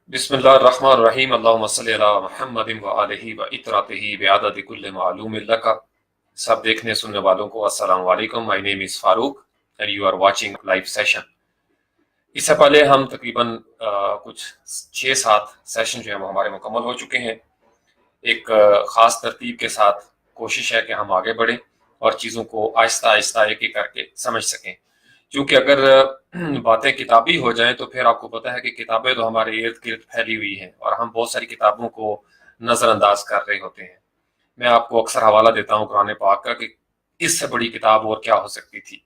बिस्मिल्लाहिर्रहमानिर्रहीम अल्लाहुम्मा सल्लि अला मुहम्मदिन व आलिहि व इतरातिहि बिअददि कुल्लि मालूम लका। सब देखने सुनने वालों को अस्सलाम वालेकुम। My name is Farooq and you are watching live session. इससे पहले हम तकरीबन कुछ 6-7 सेशन जो है वो हमारे मुकम्मल हो चुके हैं। एक ख़ास तरतीब के साथ कोशिश है कि हम आगे बढ़ें और चीज़ों को आहिस्ता आहिस्ता एक एक करके समझ सकें, क्योंकि अगर बातें किताबी हो जाएं तो फिर आपको पता है कि किताबें तो हमारे इर्द गिर्द फैली हुई हैं और हम बहुत सारी किताबों को नज़रअंदाज कर रहे होते हैं। मैं आपको अक्सर हवाला देता हूँ कुरान पाक का कि इससे बड़ी किताब और क्या हो सकती थी।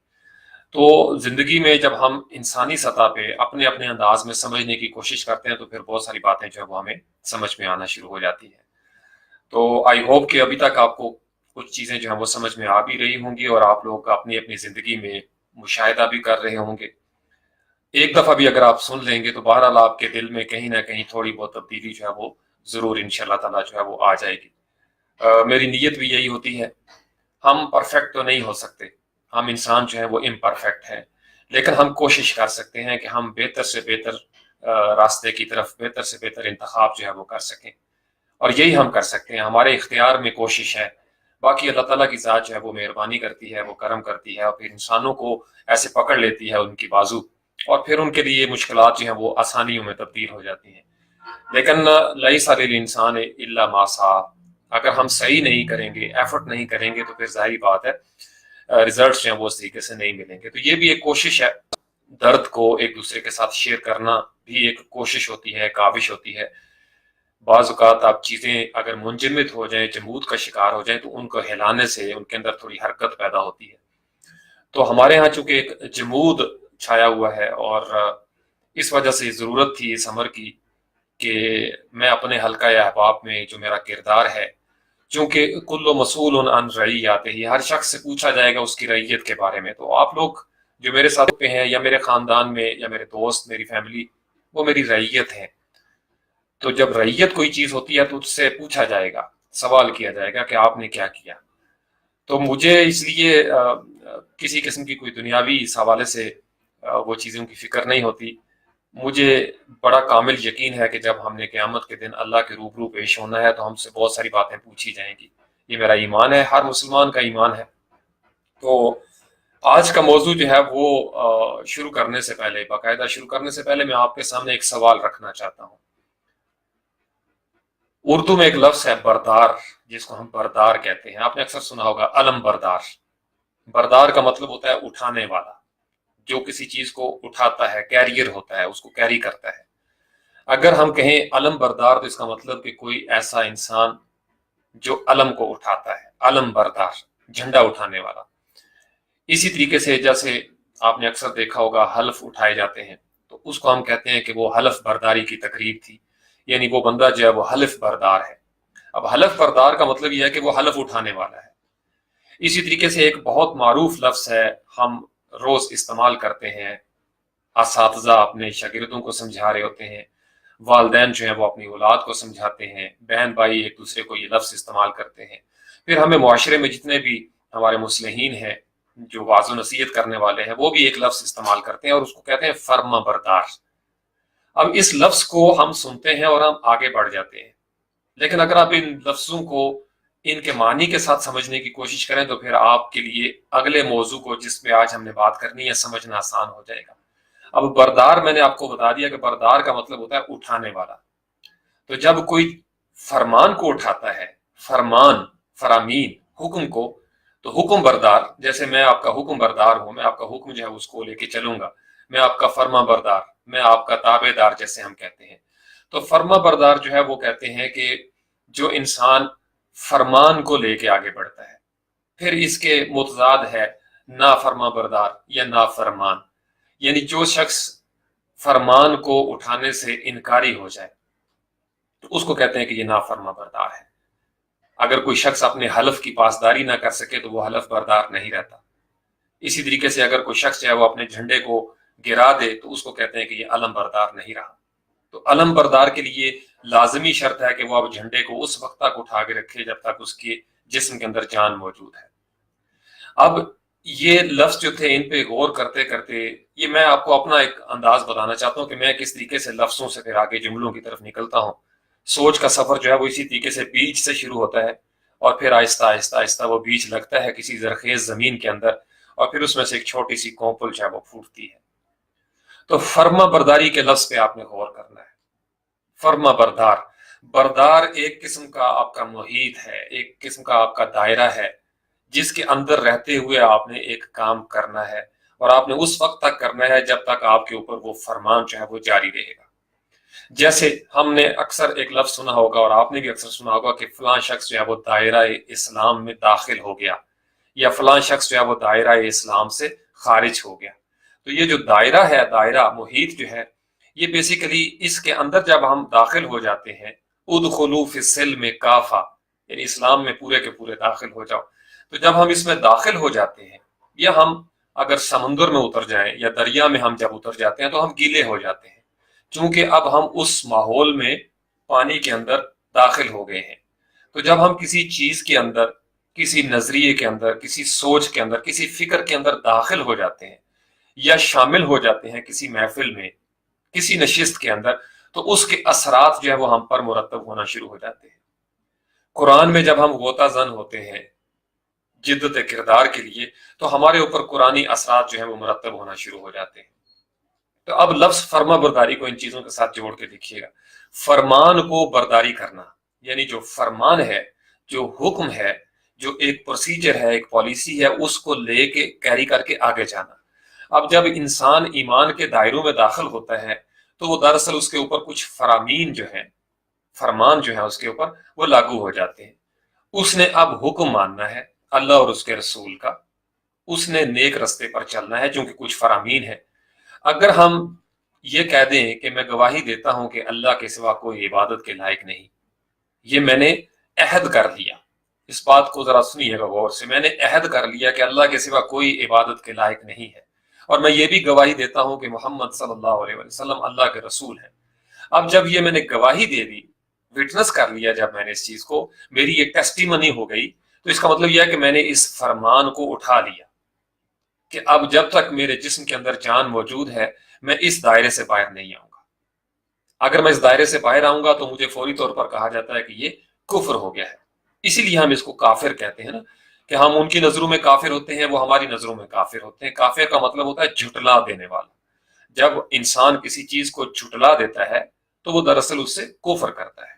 तो ज़िंदगी में जब हम इंसानी सतह पे अपने अपने अंदाज में समझने की कोशिश करते हैं तो फिर बहुत सारी बातें जो है वो हमें समझ में आना शुरू हो जाती हैं। तो आई होप कि अभी तक आपको कुछ चीज़ें जो हैं वो समझ में आ भी रही होंगी और आप लोग अपनी अपनी ज़िंदगी में मुशाहिदा भी कर रहे होंगे। एक दफ़ा भी अगर आप सुन लेंगे तो बहरहाल आपके दिल में कहीं ना कहीं थोड़ी बहुत तब्दीली जो है वो ज़रूर इंशाल्लाह ताला जो है वो आ जाएगी। मेरी नीयत भी यही होती है। हम परफेक्ट तो नहीं हो सकते, हम इंसान जो है वो इम्परफेक्ट है, लेकिन हम कोशिश कर सकते हैं कि हम बेहतर से बेहतर रास्ते की तरफ बेहतर से बेहतर इंतखाब जो है वो कर सकें, और यही हम कर सकते हैं। हमारे इख्तियार में कोशिश है। बाकी अल्लाह ताला की ज़ात जो है वो मेहरबानी करती है, वो करम करती है और फिर इंसानों को ऐसे पकड़ लेती है उनकी बाजू, और फिर उनके लिए मुश्किलात जो हैं वो आसानियों में तब्दील हो जाती हैं। लेकिन लैसा लिल इंसान इल्ला मा सआ, अगर हम सही नहीं करेंगे, एफर्ट नहीं करेंगे तो फिर जाहिर बात है रिजल्ट जो हैं वो उस तरीके से नहीं मिलेंगे। तो ये भी एक कोशिश है। दर्द को एक दूसरे के साथ शेयर करना भी एक कोशिश होती है, काविश होती है। बाज़ औक़ात आप चीज़ें अगर मुंजमद हो जाएं, जमूद का शिकार हो जाएं, तो उनको हिलाने से उनके अंदर थोड़ी हरकत पैदा होती है। तो हमारे यहाँ चूंकि एक जमूद छाया हुआ है और इस वजह से ज़रूरत थी इस अमर की कि मैं अपने हल्का अहबाब में जो मेरा किरदार है, चूंकि कुल्लु मसूलुन अन रईयते ही, हर शख्स से पूछा जाएगा उसकी रईयत के बारे में। तो आप लोग जो मेरे साथ पे हैं या मेरे ख़ानदान में या मेरे दोस्त, मेरी फैमिली, वो मेरी रईयत है। तो जब रईयत कोई चीज़ होती है तो उससे पूछा जाएगा, सवाल किया जाएगा कि आपने क्या किया। तो मुझे इसलिए किसी किस्म की कोई दुनियावी इस हवाले से वो चीज़ों की फ़िक्र नहीं होती। मुझे बड़ा कामिल यकीन है कि जब हमने क़यामत के दिन अल्लाह के रूबरू पेश होना है तो हमसे बहुत सारी बातें पूछी जाएंगी। ये मेरा ईमान है, हर मुसलमान का ईमान है। तो आज का मौजू जो है वो शुरू करने से पहले, बाकायदा शुरू करने से पहले मैं आपके सामने एक सवाल रखना चाहता हूँ। उर्दू में एक लफ्ज़ है बरदार, जिसको हम बरदार कहते हैं। आपने अक्सर सुना होगा अलम बरदार। बरदार का मतलब होता है उठाने वाला, जो किसी चीज को उठाता है, कैरियर होता है, उसको कैरी करता है। अगर हम कहें अलम बरदार तो इसका मतलब कि कोई ऐसा इंसान जो अलम को उठाता है, अलम बरदार, झंडा उठाने वाला। इसी तरीके से जैसे आपने अक्सर देखा होगा हल्फ उठाए जाते हैं, तो उसको हम कहते हैं कि वो हल्फ बरदारी की तकरीब थी, यानी वो बंदा जो है वो हल्फ बरदार है। अब हल्फ बरदार का मतलब यह है कि वो हल्फ उठाने वाला है। इसी तरीके से एक बहुत मारूफ लफ्ज़ है, हम रोज इस्तेमाल करते हैं। असातिज़ा अपने शागिर्दों को समझा रहे होते हैं, वालिदैन जो हैं वो अपनी औलाद को समझाते हैं, बहन भाई एक दूसरे को ये लफ्ज़ इस्तेमाल करते हैं। फिर हमें मुआशरे में जितने भी हमारे मुस्लिहीन हैं, जो वाज़ो नसीहत करने वाले हैं, वो भी एक लफ्ज़ इस्तेमाल करते हैं और उसको कहते हैं फर्मा बरदार। अब इस लफ्ज़ को हम सुनते हैं और हम आगे बढ़ जाते हैं, लेकिन अगर आप इन लफ्ज़ों को इनके मानी के साथ समझने की कोशिश करें तो फिर आपके लिए अगले मौजू को जिसमें आज हमने बात करनी है समझना आसान हो जाएगा। अब बरदार मैंने आपको बता दिया कि बरदार का मतलब होता है उठाने वाला। तो जब कोई फरमान को उठाता है, फरमान, फरामीन, हुक्म को, तो हुक्म बरदार, जैसे मैं आपका हुक्म बरदार हूं, मैं आपका हुक्म जो है उसको लेके चलूंगा, मैं आपका फर्मा बरदार, मैं आपका ताबेदार जैसे हम कहते हैं। तो फर्मा बरदार जो है वो कहते हैं कि जो इंसान फरमान को लेके आगे बढ़ता है। फिर इसके मुतजाद है ना फर्मा बरदार या ना फरमान, यानी जो शख्स फरमान को उठाने से इनकारी हो जाए तो उसको कहते हैं कि ये नाफर्मा बरदार है। अगर कोई शख्स अपने हलफ की पासदारी ना कर सके तो वो हलफ बरदार नहीं रहता। इसी तरीके से अगर कोई शख्स है वो अपने झंडे को गिरा दे तो उसको कहते हैं कि ये अलम बरदार नहीं रहा। तो अलम बरदार के लिए लाजमी शर्त है कि वो अब झंडे को उस वक्त तक उठा के रखे जब तक उसके जिस्म के अंदर जान मौजूद है। अब یہ لفظ جو تھے ان پہ غور کرتے کرتے یہ میں آپ کو اپنا ایک انداز بتانا چاہتا ہوں کہ میں کس طریقے سے لفظوں سے پھر آگے جملوں کی طرف نکلتا ہوں. سوچ کا سفر جو ہے وہ اسی طریقے سے بیج سے شروع ہوتا ہے اور پھر آہستہ آہستہ آہستہ وہ بیج لگتا ہے کسی زرخیز زمین کے اندر اور پھر اس میں سے ایک چھوٹی سی کونپل جو ہے وہ پھوٹتی ہے. تو فرما برداری کے لفظ پہ آپ نے غور کرنا ہے. فرما بردار، بردار ایک قسم کا آپ کا محیط ہے، ایک قسم کا آپ کا دائرہ ہے جس کے اندر رہتے ہوئے آپ نے ایک کام کرنا ہے اور آپ نے اس وقت تک کرنا ہے جب تک آپ کے اوپر وہ فرمان جو ہے وہ جاری رہے گا. جیسے ہم نے اکثر ایک لفظ سنا ہوگا اور آپ نے بھی اکثر سنا ہوگا کہ فلاں شخص جو ہے وہ دائرہ اسلام میں داخل ہو گیا یا فلاں شخص جو ہے وہ دائرہ اسلام سے خارج ہو گیا. تو یہ جو دائرہ ہے، دائرہ محیط جو ہے، یہ بیسیکلی اس کے اندر جب ہم داخل ہو جاتے ہیں، ادخلوا فی السلم کافہ، یعنی اسلام میں پورے کے پورے داخل ہو جاؤ. تو جب ہم اس میں داخل ہو جاتے ہیں یا ہم اگر سمندر میں اتر جائیں یا دریا میں ہم جب اتر جاتے ہیں تو ہم گیلے ہو جاتے ہیں چونکہ اب ہم اس ماحول میں پانی کے اندر داخل ہو گئے ہیں. تو جب ہم کسی چیز کے اندر، کسی نظریے کے اندر، کسی سوچ کے اندر، کسی فکر کے اندر داخل ہو جاتے ہیں یا شامل ہو جاتے ہیں کسی محفل میں، کسی نشست کے اندر، تو اس کے اثرات جو ہے وہ ہم پر مرتب ہونا شروع ہو جاتے ہیں. قرآن میں جب ہم غوطہ زن ہوتے ہیں جدت کردار کے لیے تو ہمارے اوپر قرآنی اثرات جو ہیں وہ مرتب ہونا شروع ہو جاتے ہیں. تو اب لفظ فرما برداری کو ان چیزوں کے ساتھ جوڑ کے دیکھیے گا. فرمان کو برداری کرنا یعنی جو فرمان ہے، جو حکم ہے، جو ایک پروسیجر ہے، ایک پالیسی ہے، اس کو لے کے کیری کر کے آگے جانا. اب جب انسان ایمان کے دائروں میں داخل ہوتا ہے تو وہ دراصل اس کے اوپر کچھ فرامین جو ہیں، فرمان جو ہیں اس کے اوپر وہ لاگو ہو جاتے ہیں. اس نے اب حکم ماننا ہے اللہ اور اس کے رسول کا، اس نے نیک رستے پر چلنا ہے چونکہ کچھ فرامین ہے. اگر ہم یہ کہہ دیں کہ میں گواہی دیتا ہوں کہ اللہ کے سوا کوئی عبادت کے لائق نہیں، یہ میں نے عہد کر لیا. اس بات کو ذرا سنیے گا غور سے، میں نے عہد کر لیا کہ اللہ کے سوا کوئی عبادت کے لائق نہیں ہے اور میں یہ بھی گواہی دیتا ہوں کہ محمد صلی اللہ علیہ وسلم اللہ کے رسول ہیں. اب جب یہ میں نے گواہی دے دی، وٹنس کر لیا، جب میں نے اس چیز کو، میری ایک ٹیسٹیمنی ہو گئی، تو اس کا مطلب یہ ہے کہ میں نے اس فرمان کو اٹھا لیا کہ اب جب تک میرے جسم کے اندر جان موجود ہے میں اس دائرے سے باہر نہیں آؤں گا. اگر میں اس دائرے سے باہر آؤں گا تو مجھے فوری طور پر کہا جاتا ہے کہ یہ کفر ہو گیا ہے. اسی لیے ہم اس کو کافر کہتے ہیں نا، کہ ہم ان کی نظروں میں کافر ہوتے ہیں، وہ ہماری نظروں میں کافر ہوتے ہیں. کافر کا مطلب ہوتا ہے جھٹلا دینے والا. جب انسان کسی چیز کو جھٹلا دیتا ہے تو وہ دراصل اس سے کفر کرتا ہے.